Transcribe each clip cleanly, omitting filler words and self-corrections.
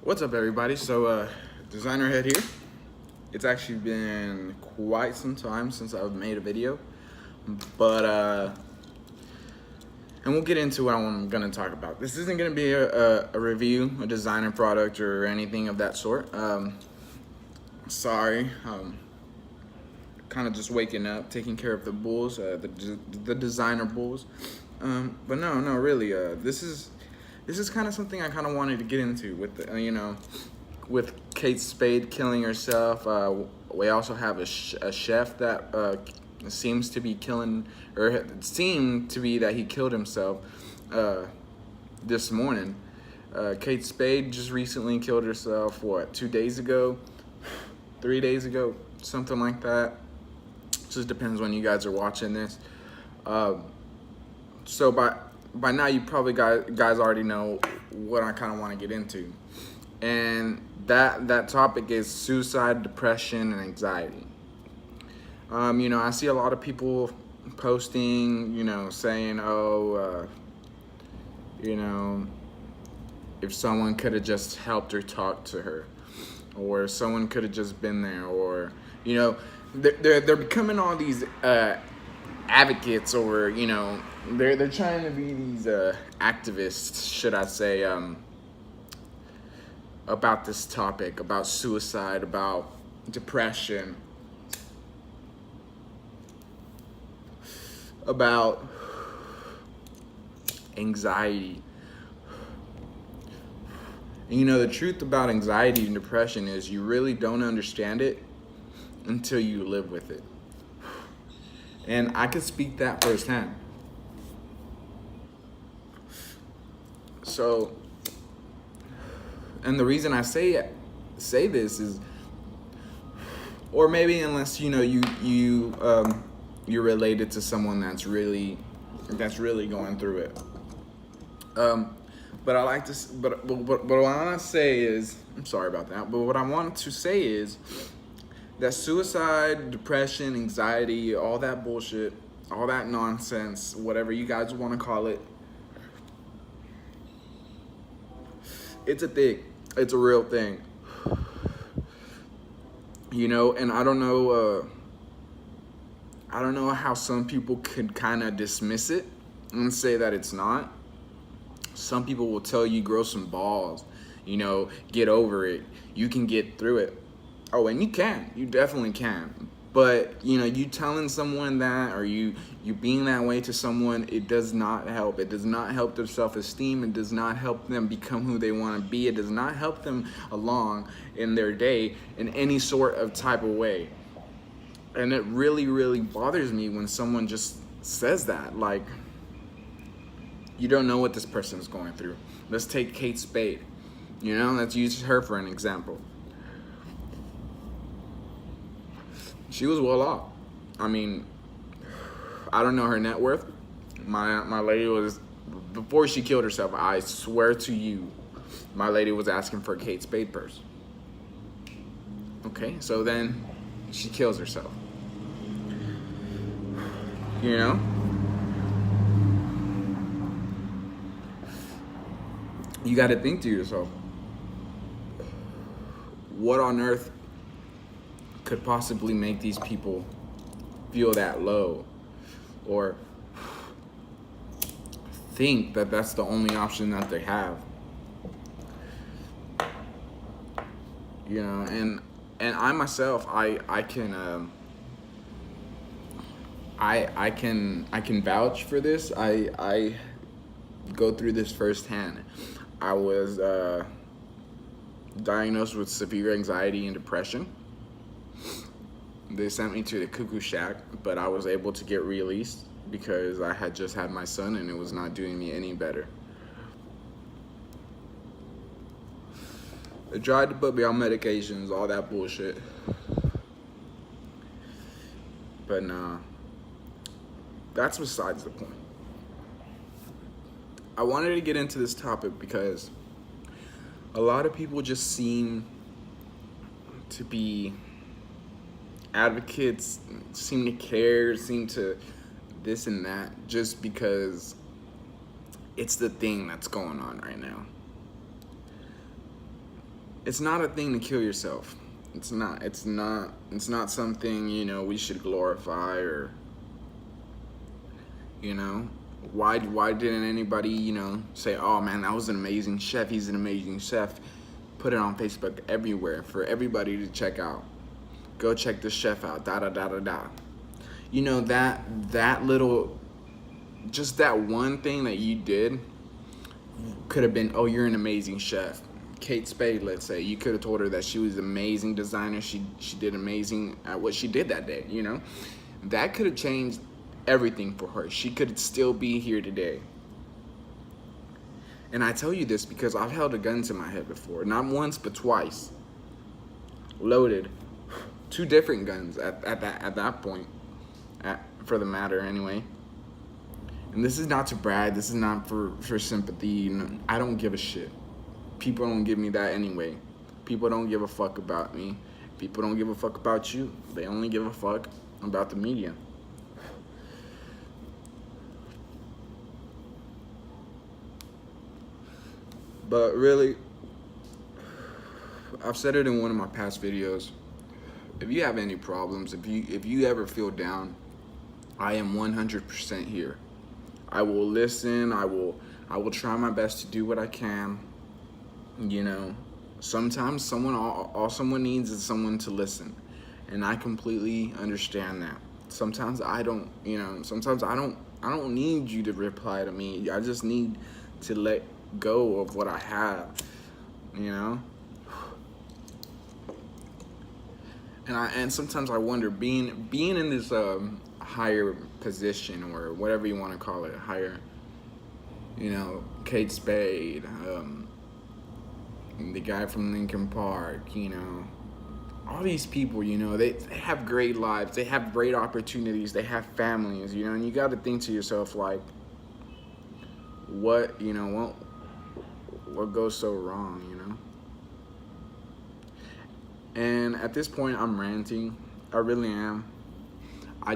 What's up, everybody? Designer Head here. It's actually been quite some time since I've made a video, but and we'll get into what I'm gonna talk about. This isn't gonna be a review, a designer product, or anything of that sort. Sorry, kind of just waking up, taking care of the bulls, the designer bulls. But no, really, this is kind of something I kind of wanted to get into with with Kate Spade killing herself. We also have a chef that seems to be killing, or it seemed to be that he killed himself this morning. Kate Spade just recently killed herself, what, 2 days ago? 3 days ago? Something like that. Just depends when you guys are watching this. So by now you probably guys already know what I kind of want to get into, and that topic is suicide, depression, and anxiety. I see a lot of people posting, saying, oh, if someone could have just helped her, talk to her, or someone could have just been there, or they're becoming all these advocates, or they're trying to be these activists, should I say, about this topic, about suicide, about depression, about anxiety. And the truth about anxiety and depression is you really don't understand it until you live with it. And I could speak that firsthand. So, and the reason I say this is, or maybe unless you're related to someone that's really going through it. But I like to, but what I want to say is, I'm sorry about that. But what I want to say is that suicide, depression, anxiety, all that bullshit, all that nonsense, whatever you guys want to call it, it's a thing. It's a real thing. And I don't know how some people could kind of dismiss it and say that it's not. Some people will tell you, grow some balls, get over it. You can get through it. Oh, and you can. You definitely can. But, you telling someone that, or you being that way to someone, it does not help. It does not help their self-esteem. It does not help them become who they want to be. It does not help them along in their day in any sort of type of way. And it really, really bothers me when someone just says that. Like, you don't know what this person is going through. Let's take Kate Spade. Let's use her for an example. She was well off. I mean, I don't know her net worth. My lady was, before she killed herself, I swear to you, my lady was asking for a Kate Spade purse. Okay, so then she kills herself. You got to think to yourself, what on earth could possibly make these people feel that low, or think that that's the only option that they have? And I myself, I can vouch for this. I go through this firsthand. I was diagnosed with severe anxiety and depression. They sent me to the cuckoo shack, but I was able to get released because I had just had my son and it was not doing me any better. They tried to put me on medications, all that bullshit. But nah, that's besides the point. I wanted to get into this topic because a lot of people just seem to be advocates, seem to care, seem to this and that, just because it's the thing that's going on right now. It's not a thing to kill yourself. It's not. It's not something, we should glorify, or, you know, why didn't anybody, say, oh man, that was an amazing chef. He's an amazing chef. Put it on Facebook everywhere for everybody to check out. Go check this chef out. Da da da da da. That little, just that one thing that you did could have been, oh, you're an amazing chef. Kate Spade, let's say, you could have told her that she was an amazing designer. She did amazing at what she did that day. That could have changed everything for her. She could still be here today. And I tell you this because I've held a gun to my head before, not once but twice. Loaded, 2 different guns at that point, for the matter anyway. And this is not to brag. This is not for sympathy. I don't give a shit. People don't give me that anyway. People don't give a fuck about me. People don't give a fuck about you. They only give a fuck about the media. But really, I've said it in one of my past videos. If you have any problems, if you ever feel down, I am 100% here. I will listen. I will try my best to do what I can. Sometimes all someone needs is someone to listen, and I completely understand that. Sometimes I don't need you to reply to me. I just need to let go of what I have, And sometimes I wonder, being in this higher position, or whatever you want to call it, higher, Kate Spade, the guy from Lincoln Park, all these people, they have great lives, they have great opportunities, they have families, and you got to think to yourself, like, what goes so wrong, And at this point, I'm ranting. I really am.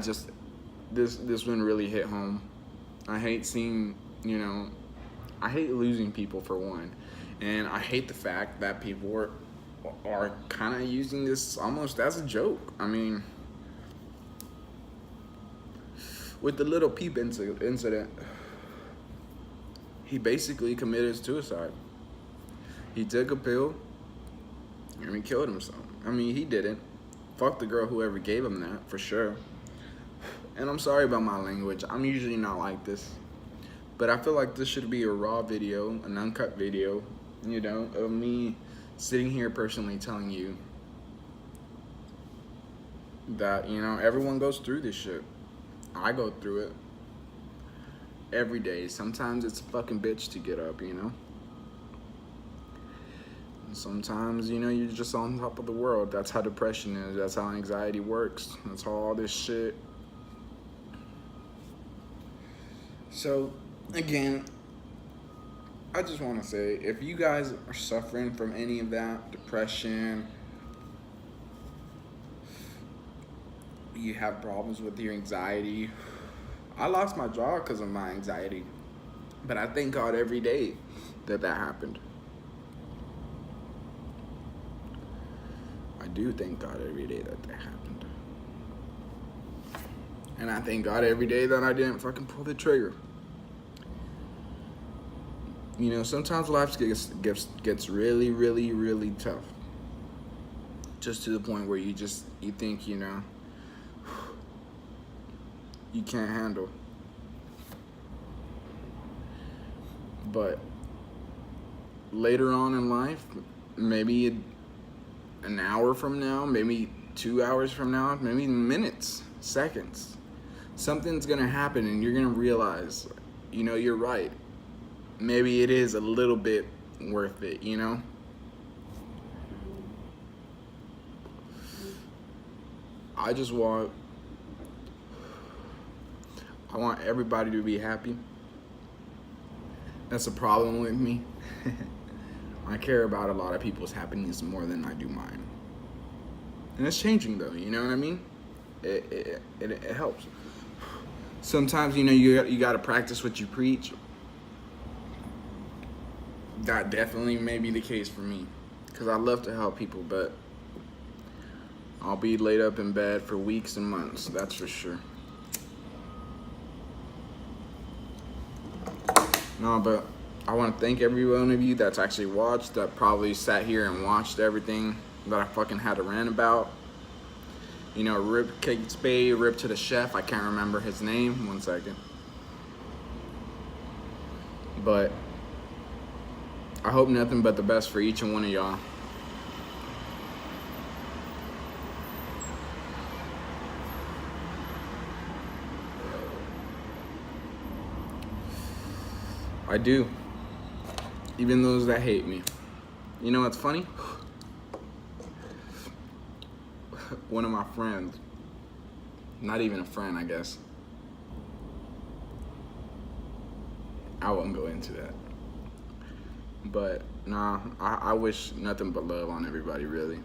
This one really hit home. I hate seeing, I hate losing people, for one. And I hate the fact that people are kind of using this almost as a joke. I mean, with the Little Peep incident, he basically committed suicide. He took a pill and he killed himself. I mean, he didn't. Fuck the girl whoever gave him that, for sure. And I'm sorry about my language. I'm usually not like this. But I feel like this should be a raw video, an uncut video, of me sitting here personally telling you that, everyone goes through this shit. I go through it every day. Sometimes it's a fucking bitch to get up, And sometimes, you're just on top of the world. That's how depression is. That's how anxiety works. That's how all this shit. So, again, I just want to say, if you guys are suffering from any of that, depression, you have problems with your anxiety. I lost my job because of my anxiety, but I thank God every day that happened. I do thank God every day that happened. And I thank God every day that I didn't fucking pull the trigger. Sometimes life gets really, really, really tough. Just to the point where you think, you can't handle. But later on in life, maybe an hour from now, maybe 2 hours from now, maybe minutes, seconds, something's gonna happen and you're gonna realize, you're right. Maybe it is a little bit worth it, I want everybody to be happy. That's a problem with me. I care about a lot of people's happiness more than I do mine. And it's changing though, you know what I mean? It helps. Sometimes, you got to practice what you preach. that definitely may be the case for me, because I love to help people, but I'll be laid up in bed for weeks and months, that's for sure. No, but I want to thank every one of you that's actually watched, that probably sat here and watched everything that I fucking had to rant about. You know, rip Kate Spade, rip to the chef. I can't remember his name. One second. But I hope nothing but the best for each and one of y'all. I do. Even those that hate me. You know what's funny? One of my friends, not even a friend, I guess. I won't go into that. But nah, I wish nothing but love on everybody, really.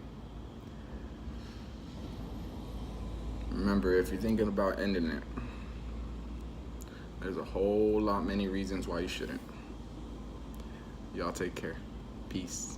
Remember, if you're thinking about ending it, there's a whole lot many reasons why you shouldn't. Y'all take care. Peace.